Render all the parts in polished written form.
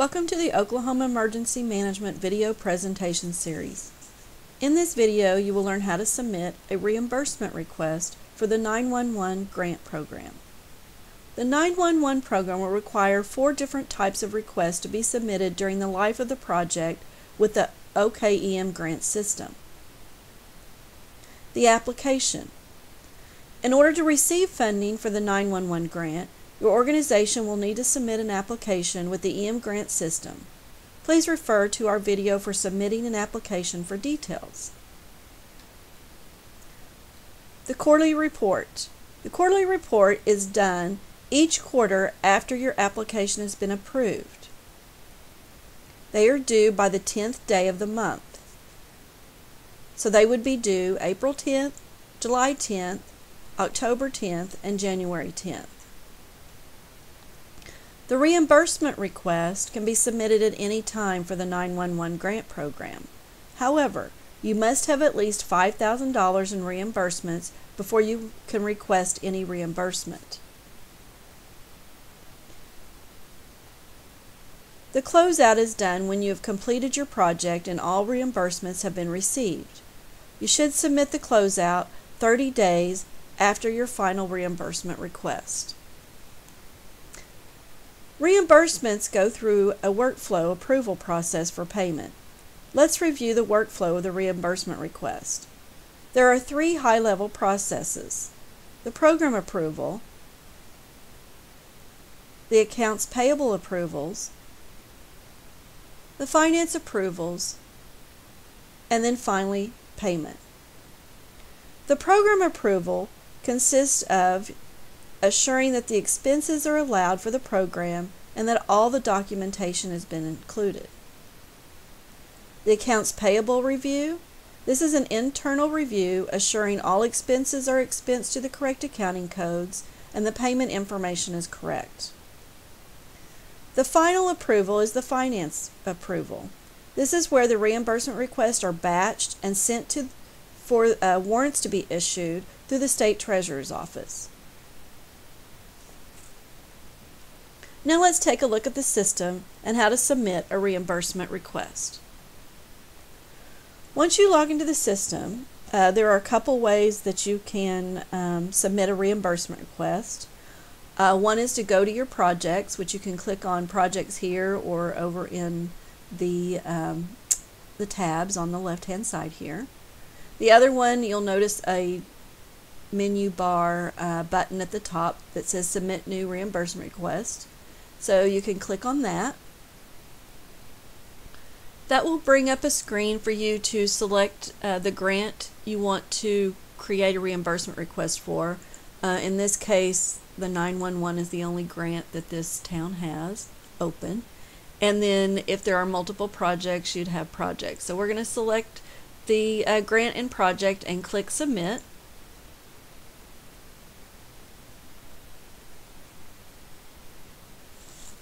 Welcome to the Oklahoma Emergency Management video presentation series. In this video, you will learn how to submit a reimbursement request for the 911 grant program. The 911 program will require 4 different types of requests to be submitted during the life of the project with the OKEM grant system. The application. In order to receive funding for the 911 grant, your organization will need to submit an application with the EM grant system. Please refer to our video for submitting an application for details. The quarterly report. The quarterly report is done each quarter after your application has been approved. They are due by the 10th day of the month. So they would be due April 10th, July 10th, October 10th, and January 10th. The reimbursement request can be submitted at any time for the 911 grant program. However, you must have at least $5,000 in reimbursements before you can request any reimbursement. The closeout is done when you have completed your project and all reimbursements have been received. You should submit the closeout 30 days after your final reimbursement request. Reimbursements go through a workflow approval process for payment. Let's review the workflow of the reimbursement request. There are 3 high-level processes: the program approval, the accounts payable approvals, the finance approvals, and then finally payment. The program approval consists of assuring that the expenses are allowed for the program and that all the documentation has been included. The accounts payable review. This is an internal review assuring all expenses are expensed to the correct accounting codes and the payment information is correct. The final approval is the finance approval. This is where the reimbursement requests are batched and sent for warrants to be issued through the State Treasurer's Office. Now let's take a look at the system and how to submit a reimbursement request. Once you log into the system, there are a couple ways that you can submit a reimbursement request. One is to go to your projects, which you can click on projects here or over in the tabs on the left-hand side here. The other one, you'll notice a menu bar button at the top that says Submit New Reimbursement Request. So you can click on that. That will bring up a screen for you to select the grant you want to create a reimbursement request for. In this case, the 911 is the only grant that this town has open. And then if there are multiple projects, you'd have projects. So we're going to select the grant and project and click Submit.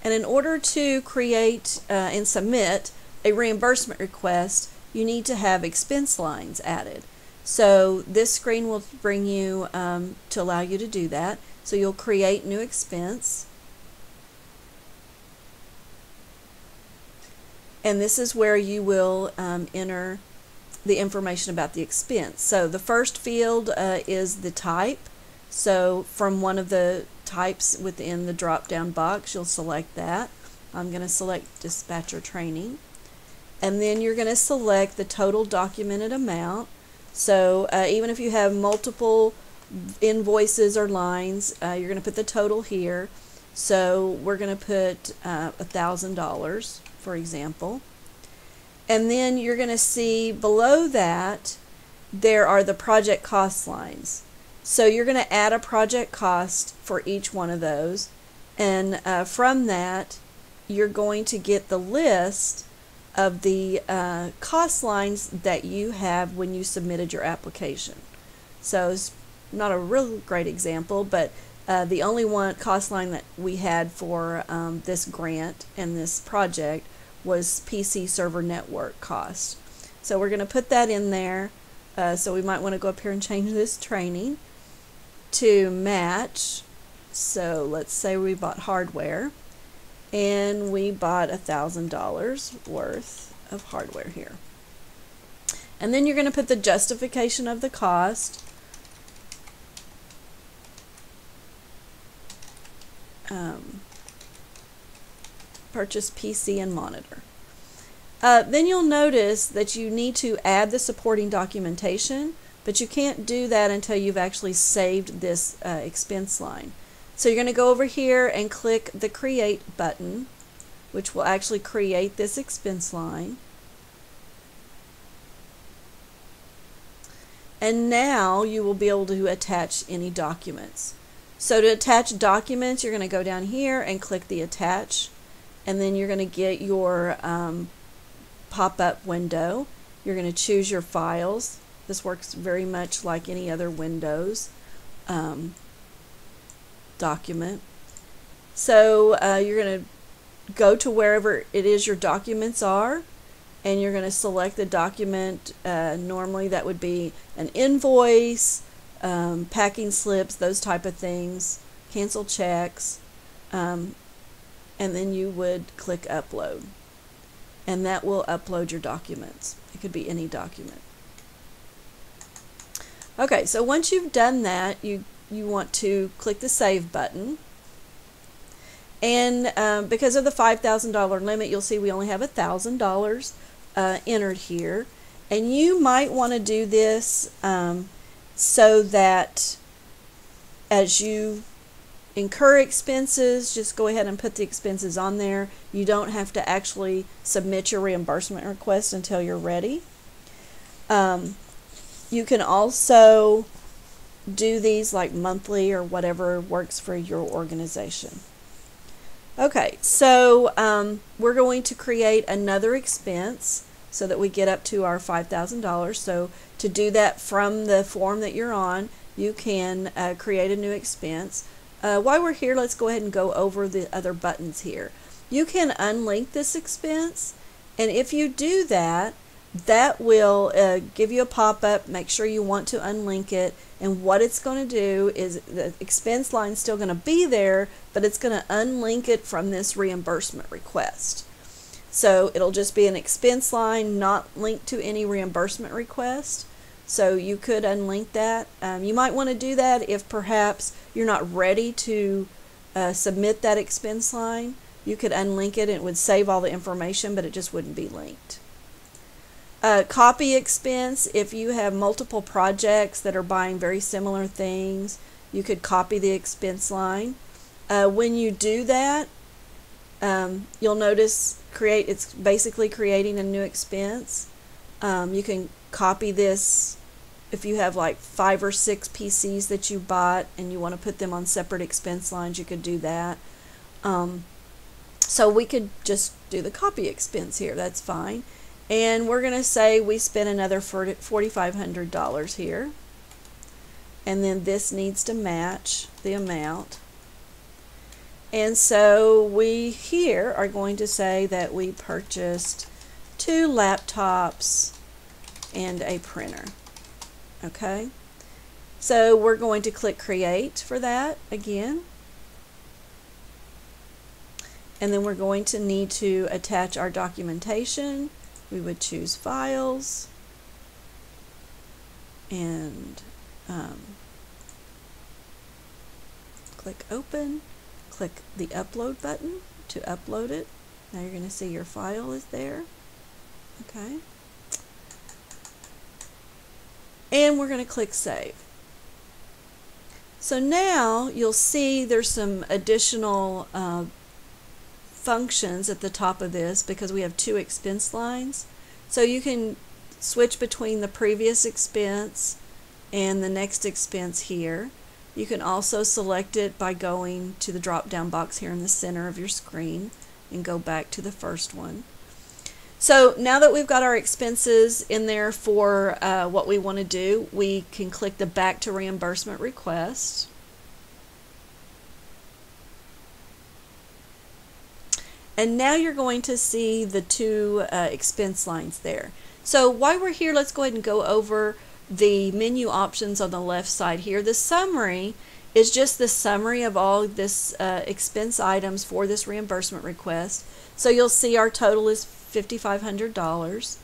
And in order to create and submit a reimbursement request, you need to have expense lines added. So this screen will bring you to allow you to do that. So you'll create new expense. And this is where you will enter the information about the expense. So the first field is the type. So from one of the types within the drop-down box, you'll select that. I'm going to select dispatcher training. And then you're going to select the total documented amount. So even if you have multiple invoices or lines, you're going to put the total here. So we're going to put $1,000, for example. And then you're going to see below that there are the project cost lines. So you're going to add a project cost for each one of those, and from that you're going to get the list of the cost lines that you have when you submitted your application. So it's not a real great example, but the only one cost line that we had for this grant and this project was PC server network cost. So we're going to put that in there. So we might want to go up here and change this training to match. So let's say we bought hardware. and we bought $1,000 worth of hardware here. And then you're going to put the justification of the cost. Purchase PC and monitor. Then you'll notice that you need to add the supporting documentation, but you can't do that until you've actually saved this expense line. So you're going to go over here and click the Create button, which will actually create this expense line. And now you will be able to attach any documents. So to attach documents, you're going to go down here and click the Attach, and then you're going to get your pop-up window. You're going to choose your files. This works very much like any other Windows document. So you're going to go to wherever it is your documents are, and you're going to select the document. Normally that would be an invoice, packing slips, those type of things, cancel checks, and then you would click Upload, and that will upload your documents. It could be any document. Okay, so once you've done that, you want to click the Save button. And because of the $5,000 limit, you'll see we only have $1,000 entered here. And you might want to do this so that as you incur expenses, just go ahead and put the expenses on there. You don't have to actually submit your reimbursement request until you're ready. You can also do these like monthly or whatever works for your organization. Okay, so we're going to create another expense so that we get up to our $5,000. So to do that from the form that you're on, you can create a new expense. While we're here, let's go ahead and go over the other buttons here. You can unlink this expense, and if you do that, that will give you a pop-up. Make sure you want to unlink it, and what it's going to do is the expense line is still going to be there, but it's going to unlink it from this reimbursement request. So it'll just be an expense line not linked to any reimbursement request. So you could unlink that. You might want to do that if perhaps you're not ready to submit that expense line. You could unlink it and it would save all the information, but it just wouldn't be linked. Copy expense, if you have multiple projects that are buying very similar things, you could copy the expense line. When you do that, you'll notice it's basically creating a new expense. You can copy this if you have like 5 or 6 PCs that you bought and you want to put them on separate expense lines, you could do that. So we could just do the copy expense here, that's fine. And we're going to say we spent another $4,500 here. And then this needs to match the amount. And so we here are going to say that we purchased 2 laptops and a printer. Okay, so we're going to click Create for that again. And then we're going to need to attach our documentation. We would choose Files and click Open. Click the Upload button to upload it. Now you're going to see your file is there. Okay. And we're going to click Save. So now you'll see there's some additional functions at the top of this because we have 2 expense lines. So you can switch between the previous expense and the next expense here. You can also select it by going to the drop-down box here in the center of your screen and go back to the first one. So now that we've got our expenses in there for what we want to do, we can click the Back to Reimbursement Request. And now you're going to see the 2 expense lines there. So while we're here, let's go ahead and go over the menu options on the left side here. The summary is just the summary of all this expense items for this reimbursement request. So you'll see our total is $5,500,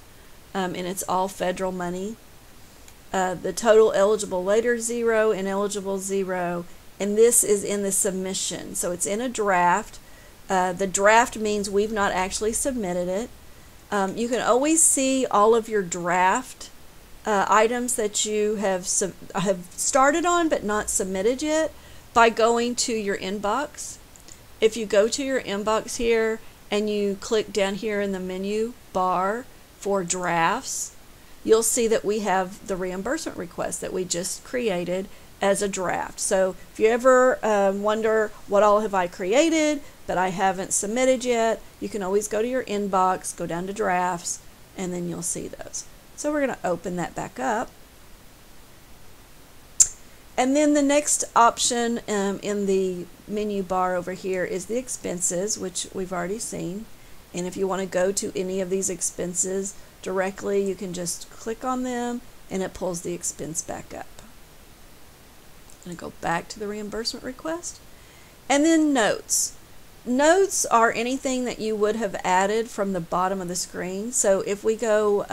and it's all federal money. The total eligible later 0, ineligible 0, and this is in the submission. So it's in a draft. The draft means we've not actually submitted it. You can always see all of your draft items that you have started on but not submitted yet by going to your inbox. If you go to your inbox here and you click down here in the menu bar for drafts, you'll see that we have the reimbursement request that we just created as a draft. So if you ever wonder what all have I created but I haven't submitted yet, you can always go to your inbox, go down to drafts, and then you'll see those. So we're going to open that back up. And then the next option in the menu bar over here is the expenses, which we've already seen. And if you want to go to any of these expenses directly, you can just click on them and it pulls the expense back up. I'm going to go back to the reimbursement request. And then notes. Notes are anything that you would have added from the bottom of the screen. So if we go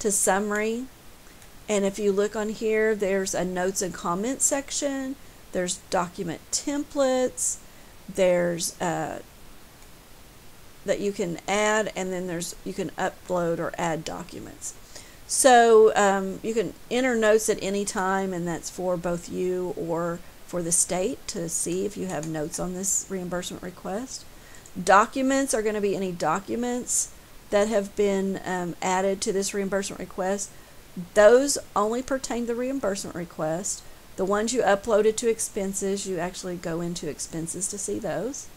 to summary, and if you look on here, there's a notes and comments section, there's document templates, there's that you can add, and then you can upload or add documents. So you can enter notes at any time, and that's for both you or for the state to see if you have notes on this reimbursement request. Documents are going to be any documents that have been added to this reimbursement request. Those only pertain to the reimbursement request. The ones you uploaded to expenses, you actually go into expenses to see those.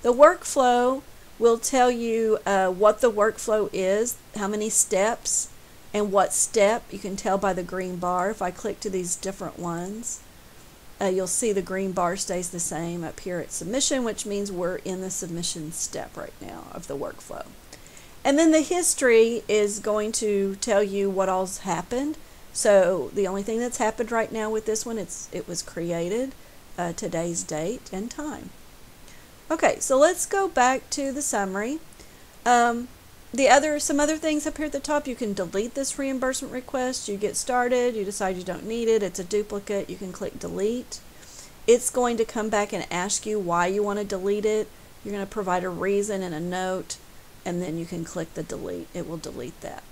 The workflow will tell you what the workflow is, how many steps, and what step. You can tell by the green bar. If I click to these different ones, you'll see the green bar stays the same up here at submission, which means we're in the submission step right now of the workflow. And then the history is going to tell you what all's happened. So the only thing that's happened right now with this one, it was created, today's date and time. Okay, so let's go back to the summary. Some other things up here at the top, you can delete this reimbursement request. You get started, you decide you don't need it, it's a duplicate, you can click delete. It's going to come back and ask you why you want to delete it. You're going to provide a reason and a note, and then you can click the delete. It will delete that.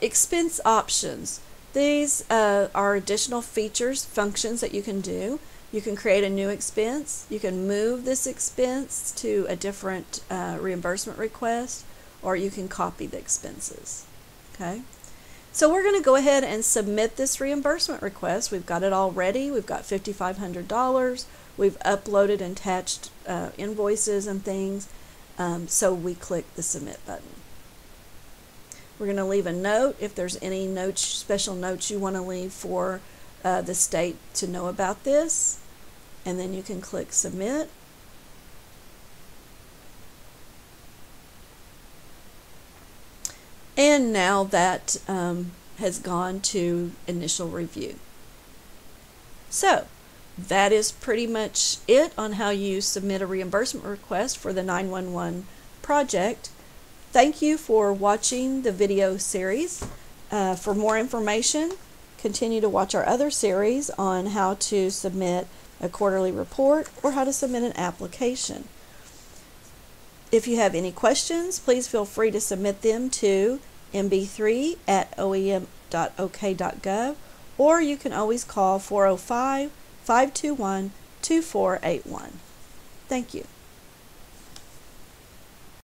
Expense options. These are additional features, functions that you can do. You can create a new expense. You can move this expense to a different reimbursement request, or you can copy the expenses. Okay, so we're going to go ahead and submit this reimbursement request. We've got it all ready. We've got $5,500. We've uploaded and attached invoices and things. So we click the submit button. We're going to leave a note if there's any notes, special notes you want to leave for the state to know about this, and then you can click submit. And now that has gone to initial review. So that is pretty much it on how you submit a reimbursement request for the 911 project. Thank you for watching the video series. For more information, continue to watch our other series on how to submit a quarterly report or how to submit an application. If you have any questions, please feel free to submit them to mb3@oem.ok.gov, or you can always call 405-521-2481. Thank you.